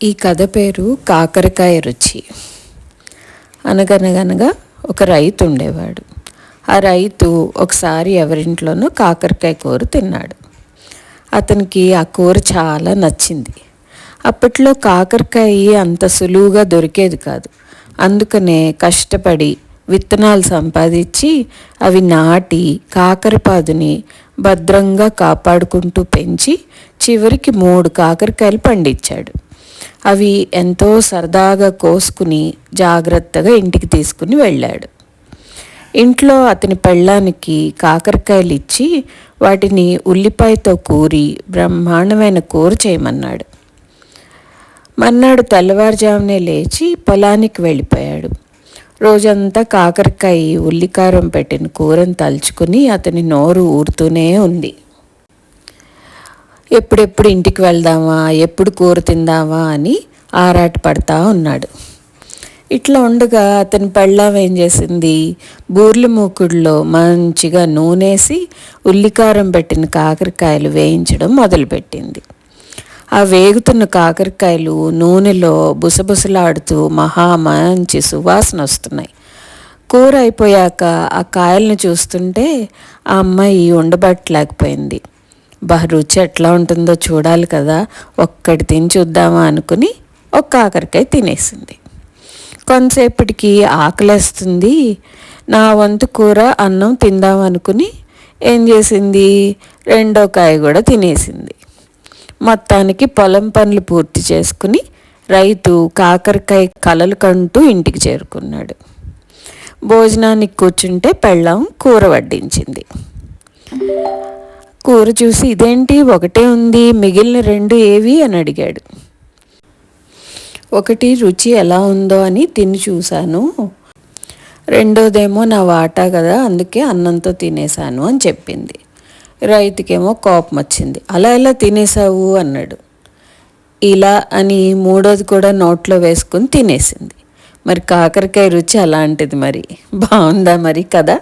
ఈ కథ పేరు కాకరకాయ రుచి. అనగనగనగా ఒక రైతు ఉండేవాడు. ఆ రైతు ఒకసారి ఎవరింట్లోనో కాకరకాయ కూర తిన్నాడు. అతనికి ఆ కూర చాలా నచ్చింది. అప్పట్లో కాకరకాయ అంత సులువుగా దొరికేది కాదు. అందుకనే కష్టపడి విత్తనాలు సంపాదించి అవి నాటి కాకరపాదుని భద్రంగా కాపాడుకుంటూ పెంచి చివరికి 3 కాకరకాయలు పండించాడు. అవి ఎంతో సరదాగా కోసుకుని జాగ్రత్తగా ఇంటికి తీసుకుని వెళ్ళాడు. ఇంట్లో అతని పెళ్ళానికి కాకరకాయలు ఇచ్చి వాటిని ఉల్లిపాయతో కూరి బ్రహ్మాండమైన కూర చేయమన్నాడు. మర్నాడు తెల్లవారుజామునే లేచి పొలానికి వెళ్ళిపోయాడు. రోజంతా కాకరకాయ ఉల్లికారం పెట్టిన కూరను తలుచుకుని అతని నోరు ఊరుతూనే ఉంది. ఎప్పుడెప్పుడు ఇంటికి వెళ్దామా, ఎప్పుడు కూర తిందామా అని ఆరాట పడతా ఉన్నాడు. ఇట్లా ఉండగా అతని పెళ్ళాం ఏం చేసింది, బూర్ల మూకుడులో మంచిగా నూనెసి ఉల్లికారం పెట్టిన కాకరకాయలు వేయించడం మొదలుపెట్టింది. ఆ వేగుతున్న కాకరకాయలు నూనెలో బుసబుసలాడుతూ మంచి సువాసన వస్తున్నాయి. కూర అయిపోయాక ఆ కాయలను చూస్తుంటే ఆ అమ్మాయి ఉండబట్టలేకపోయింది. రుచి ఎట్లా ఉంటుందో చూడాలి కదా, ఒక్కటి తిని చూద్దామా అనుకుని ఒక కాకరకాయ తినేసింది. కొంతసేపటికి ఆకలేస్తుంది. నా వంతు కూర అన్నం తిందామనుకుని ఏం చేసింది, 2వ కాయ కూడా తినేసింది. మొత్తానికి పొలం పనులు పూర్తి చేసుకుని రైతు కాకరకాయ కలలు కంటూ ఇంటికి చేరుకున్నాడు. భోజనానికి కూర్చుంటే పెళ్ళాం కూర వడ్డించింది. కూర చూసి ఇదేంటి ఒకటే ఉంది, మిగిలిన 2 ఏవి అని అడిగాడు. ఒకటి రుచి ఎలా ఉందో అని తిని చూశాను, 2వదేమో నా వాటా కదా అందుకే అన్నంతో తినేశాను అని చెప్పింది. రైతుకేమో కోపం వచ్చింది. అలా ఎలా తినేసావు అన్నాడు. ఇలా అని 3వది కూడా నోట్లో వేసుకుని తినేసింది. మరి కాకరకాయ రుచి అలాంటిది, మరి బాగుందా మరి కదా.